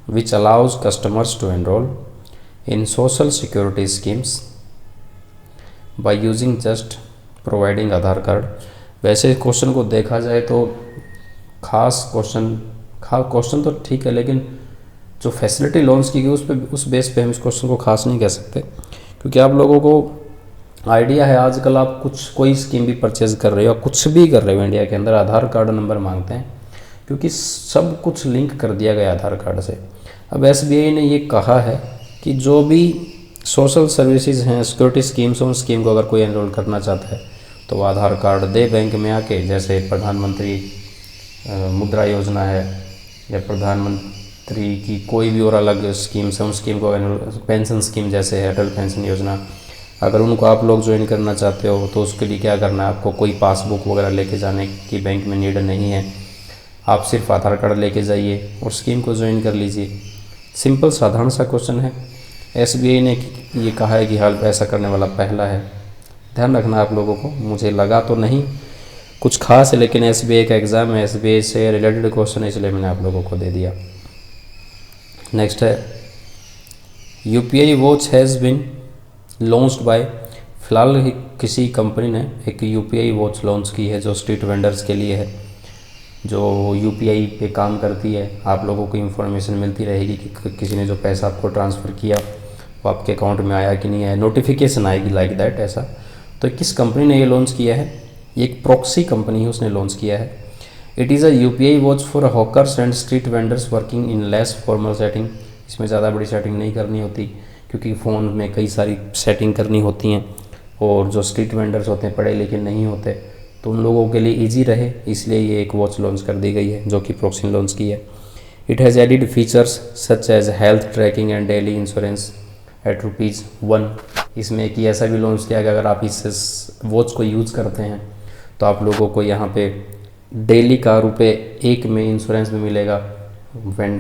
Speaker 1: which allows customers to enroll in social security schemes by using just providing Aadhaar card. वैसे क्वेश्चन को देखा जाए तो क्वेश्चन तो ठीक है, लेकिन जो फैसिलिटी लॉन्च की गई उस बेस पे हम इस क्वेश्चन को खास नहीं कह सकते, क्योंकि आप लोगों को आइडिया है आजकल आप कोई स्कीम भी परचेज कर रहे हो, कुछ भी कर रहे हो इंडिया के अंदर, आधार कार्ड नंबर मांगते हैं, क्योंकि सब कुछ लिंक कर दिया गया आधार कार्ड से। अब SBI ने ये कहा है कि जो भी सोशल सर्विसेज हैं, सिक्योरिटी स्कीम्स, उन स्कीम को अगर कोई एनरोल करना चाहता है तो वो आधार कार्ड दे बैंक में आके। जैसे प्रधानमंत्री मुद्रा योजना है या प्रधानमंत्री की कोई भी और अलग स्कीम्स है, उन स्कीम को पेंशन स्कीम जैसे है अटल पेंशन योजना, अगर उनको आप लोग ज्वाइन करना चाहते हो तो उसके लिए क्या करना है, आपको कोई पासबुक वगैरह लेके जाने की बैंक में नीड नहीं है। आप सिर्फ आधार कार्ड लेके जाइए और स्कीम को ज्वाइन कर लीजिए। सिंपल साधारण सा क्वेश्चन है। SBI ने ये कहा है कि हाल ऐसा करने वाला पहला है। ध्यान रखना आप लोगों को, मुझे लगा तो नहीं कुछ खास है, लेकिन SBI का एग्ज़ाम है, SBI से रिलेटेड क्वेश्चन है, इसलिए मैंने आप लोगों को दे दिया। नेक्स्ट है, UPI watch has been launched by, फ़िलहाल ही किसी कंपनी ने एक यूपीआई वॉच लॉन्च की है जो स्ट्रीट वेंडर्स के लिए है, जो यूपीआई पे काम करती है। आप लोगों को इन्फॉर्मेशन मिलती रहेगी कि किसी ने जो पैसा आपको ट्रांसफ़र किया वो आपके अकाउंट में आया कि नहीं आया, नोटिफिकेशन आएगी लाइक दैट ऐसा। तो किस कंपनी ने ये लॉन्च किया है? ये एक प्रॉक्सी कंपनी है, उसने लॉन्च किया है। It is a UPI watch for hawkers and street vendors working in less formal setting. इसमें ज़्यादा बड़ी सेटिंग नहीं करनी होती क्योंकि फ़ोन में कई सारी सेटिंग करनी होती हैं, और जो स्ट्रीट वेंडर्स होते हैं पढ़े लिखे नहीं होते, तो उन लोगों के लिए ईजी रहे, इसलिए ये एक वॉच लॉन्च कर दी गई है जो कि प्रॉक्सी ने लॉन्च की है। It has added features such as health tracking and daily insurance at ₹1। इसमें एक ऐसा भी लॉन्च किया कि अगर आप इस वॉच को यूज़ करते हैं तो आप लोगों को यहाँ पे डेली का ₹1 में इंश्योरेंस भी मिलेगा।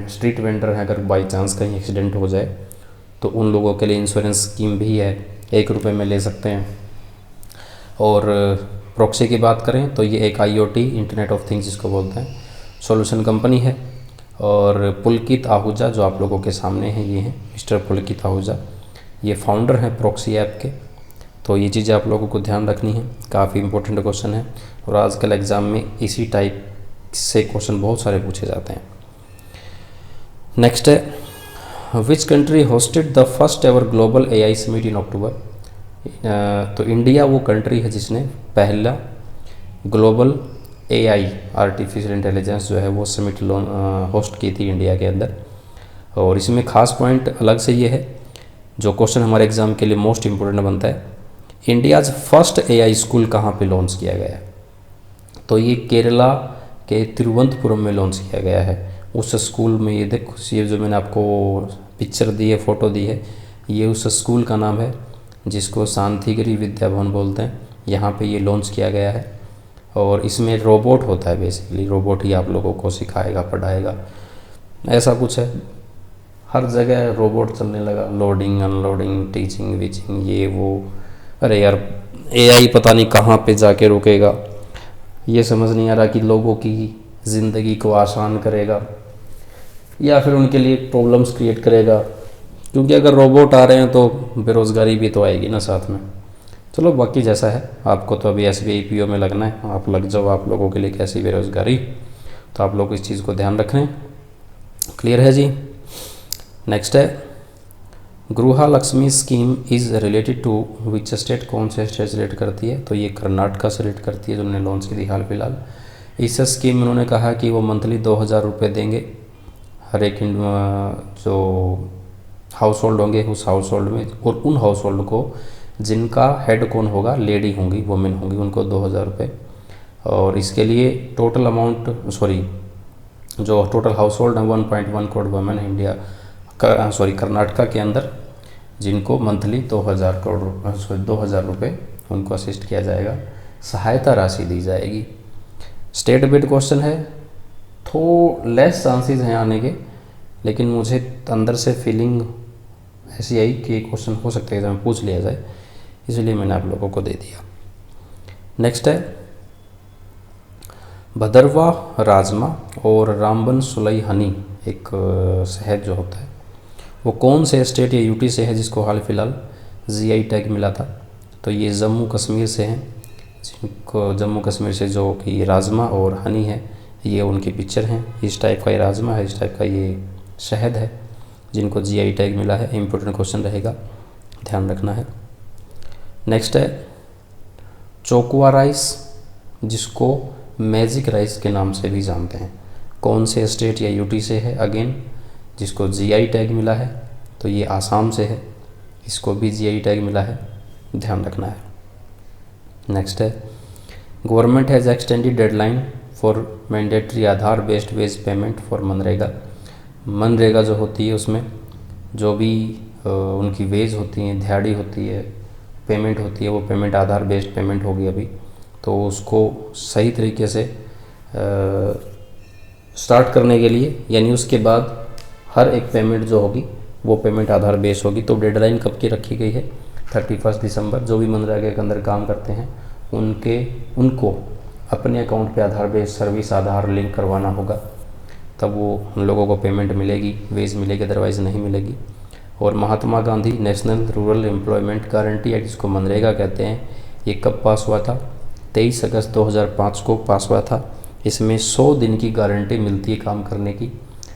Speaker 1: स्ट्रीट वेंडर है, अगर बाई चांस कहीं एक्सीडेंट हो जाए तो उन लोगों के लिए इंश्योरेंस स्कीम भी है, ₹1 में ले सकते हैं। और प्रॉक्सी की बात करें तो ये एक IoT इंटरनेट ऑफ थिंग्स जिसको बोलते हैं सॉल्यूशन कंपनी है। और पुलकित आहूजा जो आप लोगों के सामने हैं, ये हैं मिस्टर पुलकित आहूजा, ये फाउंडर हैं प्रॉक्सी ऐप के। तो ये चीज़ें आप लोगों को ध्यान रखनी है, काफ़ी इंपॉर्टेंट क्वेश्चन है, और आजकल एग्ज़ाम में इसी टाइप से क्वेश्चन बहुत सारे पूछे जाते हैं। नेक्स्ट है which country hosted the first ever global AI summit in October. तो इंडिया वो कंट्री है जिसने पहला ग्लोबल AI आर्टिफिशियल इंटेलिजेंस जो है वो समिट होस्ट की थी इंडिया के अंदर। और इसमें ख़ास पॉइंट अलग से ये है, जो क्वेश्चन हमारे एग्ज़ाम के लिए मोस्ट इम्पोर्टेंट बनता है, इंडियाज़ फर्स्ट AI स्कूल कहाँ पे लॉन्च किया गया है? तो ये केरला के तिरुवनंतपुरम में लॉन्च किया गया है। उस स्कूल में ये देखो, ये जो मैंने आपको पिक्चर दी है, फ़ोटो दी है, ये उस स्कूल का नाम है जिसको शांतिगिरी विद्या भवन बोलते हैं। यहाँ पे ये लॉन्च किया गया है, और इसमें रोबोट होता है, बेसिकली रोबोट ही आप लोगों को सिखाएगा पढ़ाएगा, ऐसा कुछ है। हर जगह रोबोट चलने लगा, लोडिंग अनलोडिंग टीचिंग वीचिंग ये वो। अरे यार AI पता नहीं कहाँ पे जाके रुकेगा, ये समझ नहीं आ रहा कि लोगों की ज़िंदगी को आसान करेगा या फिर उनके लिए प्रॉब्लम्स क्रिएट करेगा, क्योंकि अगर रोबोट आ रहे हैं तो बेरोज़गारी भी तो आएगी ना साथ में। चलो बाकी जैसा है, आपको तो अभी SBI PO में लगना है, आप लग जाओ, आप लोगों के लिए कैसी बेरोज़गारी, तो आप लोग इस चीज़ को ध्यान रखें। क्लियर है जी। नेक्स्ट है Griha Lakshmi scheme is related to which state, कौन से स्टेट से रिलेट करती है? तो ये कर्नाटका से रिलेट करती है, जो उन्होंने लॉन्च की थी हाल फिलहाल। इस स्कीम में उन्होंने कहा कि वो मंथली ₹2000 देंगे हर एक जो हाउस होल्ड होंगे उस हाउस होल्ड में, और उन हाउस होल्ड को जिनका हेड कौन होगा, लेडी होंगी, वुमेन होंगी, उनको ₹2000। और इसके लिए टोटल अमाउंट जो टोटल हाउस होल्ड है 1.1 करोड़ वुमेन इंडिया कर्नाटका के अंदर, जिनको मंथली ₹2000 उनको असिस्ट किया जाएगा, सहायता राशि दी जाएगी। स्टेट बेस्ड क्वेश्चन है, तो लेस चांसेस हैं आने के, लेकिन मुझे अंदर से फीलिंग ऐसी आई कि क्वेश्चन हो सकता है एग्जाम में पूछ लिया जाए, इसलिए मैंने आप लोगों को दे दिया। नेक्स्ट है भदरवा राजमा और रामबन सुलई हनी, एक शहद जो होता है वो कौन से स्टेट या यूटी से है जिसको हाल फिलहाल GI टैग मिला था? तो ये जम्मू कश्मीर से हैं, जिनको जम्मू कश्मीर से जो कि राजमा और हनी है, ये उनकी पिक्चर हैं। इस टाइप का ये राजमा है, इस टाइप का ये शहद है, जिनको GI टैग मिला है। इम्पोर्टेंट क्वेश्चन रहेगा, ध्यान रखना है। नेक्स्ट है चोकुआ राइस, जिसको मैजिक राइस के नाम से भी जानते हैं, कौन से स्टेट या यूटी से है? अगेन जिसको GI टैग मिला है तो ये आसाम से है, इसको भी GI टैग मिला है, ध्यान रखना है। नेक्स्ट है government has extended deadline for mandatory Aadhaar based wage payment for MNREGA जो होती है, उसमें जो भी उनकी वेज होती हैं, दिहाड़ी होती है, पेमेंट होती है, वो पेमेंट आधार बेस्ड पेमेंट होगी अभी, तो उसको सही तरीके से स्टार्ट करने के लिए, यानी उसके बाद हर एक पेमेंट जो होगी वो पेमेंट आधार बेस होगी। तो डेडलाइन कब की रखी गई है? 31 दिसंबर। जो भी मनरेगा के अंदर काम करते हैं उनको अपने अकाउंट पे आधार बेस सर्विस आधार लिंक करवाना होगा, तब वो उन लोगों को पेमेंट मिलेगी, वेज मिलेगी, अदरवाइज़ नहीं मिलेगी। और Mahatma Gandhi national rural employment guarantee act, जिसको मनरेगा कहते हैं, ये कब पास हुआ था? 23 अगस्त 2005 को पास हुआ था। इसमें 100 दिन की गारंटी मिलती है काम करने की।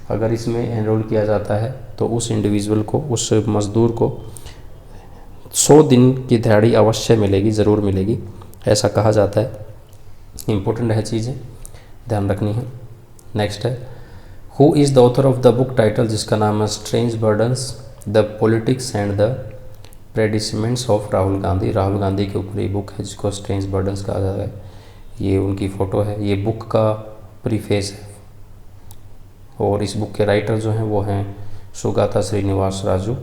Speaker 1: अगर इसमें एनरोल किया जाता है तो उस इंडिविजुअल को, उस मज़दूर को 100 दिन की दिहाड़ी अवश्य मिलेगी, ज़रूर मिलेगी, ऐसा कहा जाता है। इम्पोर्टेंट है, चीज़ें ध्यान रखनी है। नेक्स्ट है, who is the author of the book title, जिसका नाम है strange burdens the politics and the predicaments of Rahul Gandhi. Rahul Gandhi के ऊपर ये बुक है जिसको स्ट्रेंज बर्डन्स कहा जाता है। ये उनकी फ़ोटो है, ये बुक का प्रीफेस है। और इस बुक के राइटर जो हैं वो हैं सुगाता श्रीनिवास राजू,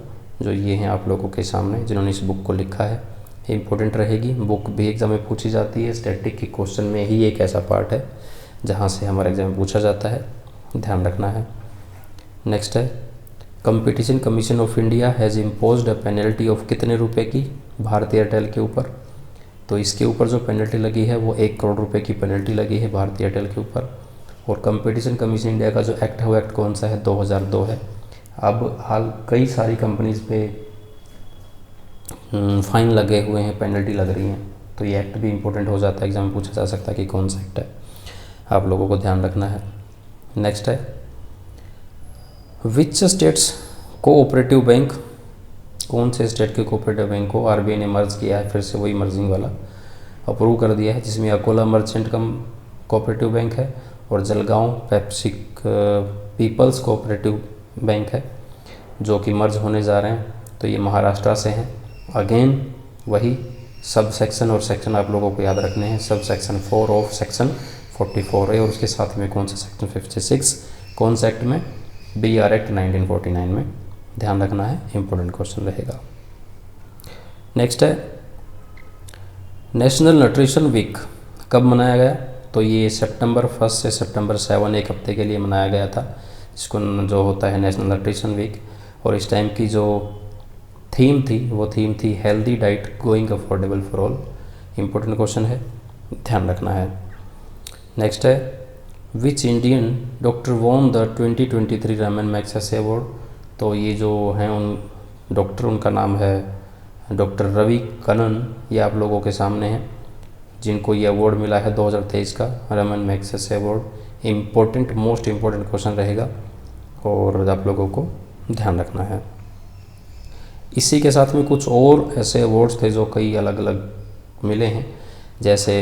Speaker 1: जो ये हैं आप लोगों के सामने, जिन्होंने इस बुक को लिखा है। इम्पोर्टेंट रहेगी, बुक भी एग्ज़ाम में पूछी जाती है। स्टैटिक के क्वेश्चन में ही एक ऐसा पार्ट है जहाँ से हमारे एग्ज़ाम में पूछा जाता है, ध्यान रखना है। नेक्स्ट है, competition commission of India has imposed a penalty of कितने रुपए की भारती एयरटेल के ऊपर? तो इसके ऊपर जो पेनल्टी लगी है वो 1 करोड़ रुपए की पेनल्टी लगी है भारती एयरटेल के ऊपर। और कंपटीशन कमीशन इंडिया का जो एक्ट है वो एक्ट कौन सा है? 2002 है। अब हाल कई सारी कंपनीज़ पे फाइन लगे हुए हैं, पेनल्टी लग रही हैं, तो ये एक्ट भी इम्पोर्टेंट हो जाता है, एग्जाम में पूछा जा सकता है कि कौन सा एक्ट है, आप लोगों को ध्यान रखना है। नेक्स्ट है, विच स्टेट्स कोऑपरेटिव बैंक, कौन से स्टेट के कोऑपरेटिव बैंक को आरबीआई ने मर्ज किया है? फिर से वही मर्जिंग वाला अप्रूव कर दिया है, जिसमें अकोला मर्चेंट कम कोऑपरेटिव बैंक है और जलगांव पेप्सिक पीपल्स कोऑपरेटिव बैंक है, जो कि मर्ज होने जा रहे हैं। तो ये महाराष्ट्र से हैं। अगेन वही सब सेक्शन और सेक्शन आप लोगों को याद रखने हैं। सब सेक्शन 4 ऑफ सेक्शन 44 है और उसके साथ में कौन सा सेक्शन 56, कौन सा एक्ट में? BR एक्ट 1949 में, ध्यान रखना है, इंपॉर्टेंट क्वेश्चन रहेगा। नेक्स्ट है, नेशनल न्यूट्रिशन वीक कब मनाया गया? तो ये सितंबर 1 से सितंबर 7, एक हफ्ते के लिए मनाया गया था, जिसको जो होता है नेशनल न्यूट्रिशन वीक। और इस टाइम की जो थीम थी वो थीम थी healthy diet going affordable for all. Important question है, ध्यान रखना है। नेक्स्ट है, which Indian doctor won the 2023 Raman Magsaysay award? तो ये जो हैं उन डॉक्टर, उनका नाम है डॉक्टर रवि कनन, ये आप लोगों के सामने हैं, जिनको ये अवार्ड मिला है 2023 का Raman Magsaysay award. Important, most important question रहेगा और आप लोगों को ध्यान रखना है। इसी के साथ में कुछ और ऐसे अवार्ड्स थे जो कई अलग अलग मिले हैं, जैसे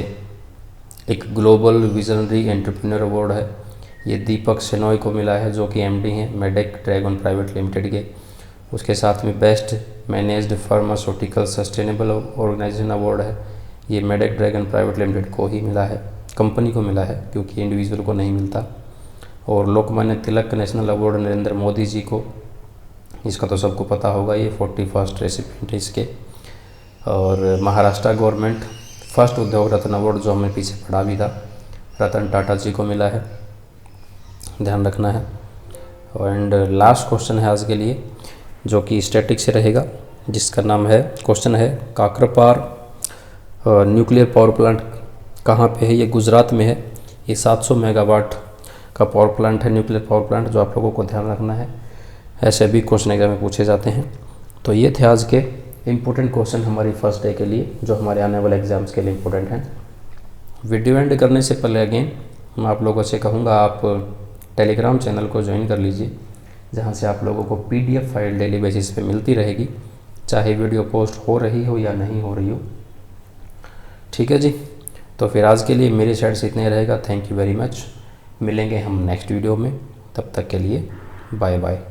Speaker 1: एक ग्लोबल विजनरी एंटरप्रेन्योर अवार्ड है, ये दीपक शेनॉय को मिला है, जो कि MD हैं मेडेक ड्रैगन प्राइवेट लिमिटेड के। उसके साथ में best managed pharmaceutical sustainable organisation award है, ये मेडेक ड्रैगन प्राइवेट लिमिटेड को ही मिला है, कंपनी को मिला है, क्योंकि इंडिविजुअल को नहीं मिलता। और लोकमान्य तिलक नेशनल अवार्ड नरेंद्र मोदी जी को, इसका तो सबको पता होगा, ये 41st रेसिपिएंट है इसके। और महाराष्ट्र गवर्नमेंट फर्स्ट उद्योग रत्न अवार्ड, जो हमने पीछे पढ़ा भी था, रतन टाटा जी को मिला है, ध्यान रखना है। एंड लास्ट क्वेश्चन है आज के लिए, जो कि स्टैटिक से रहेगा, जिसका नाम है, क्वेश्चन है, काकरपार न्यूक्लियर पावर प्लांट कहाँ पे है? ये गुजरात में है। ये 700 मेगावाट का पावर प्लांट है, न्यूक्लियर पावर प्लांट, जो आप लोगों को ध्यान रखना है। ऐसे भी क्वेश्चन एग्जाम में पूछे जाते हैं। तो ये थे आज के इम्पोर्टेंट क्वेश्चन हमारी फर्स्ट डे के लिए, जो हमारे आने वाले एग्जाम्स के लिए इम्पोर्टेंट हैं। वीडियो एंड करने से पहले अगेन मैं आप लोगों से कहूँगा, आप टेलीग्राम चैनल को ज्वाइन कर लीजिए, जहाँ से आप लोगों को PDF फाइल डेली बेसिस पे मिलती रहेगी, चाहे वीडियो पोस्ट हो रही हो या नहीं हो रही हो। ठीक है जी, तो फिर आज के लिए मेरी साइड से इतना ही रहेगा। Thank you very much. मिलेंगे हम नेक्स्ट वीडियो में, तब तक के लिए बाय बाय।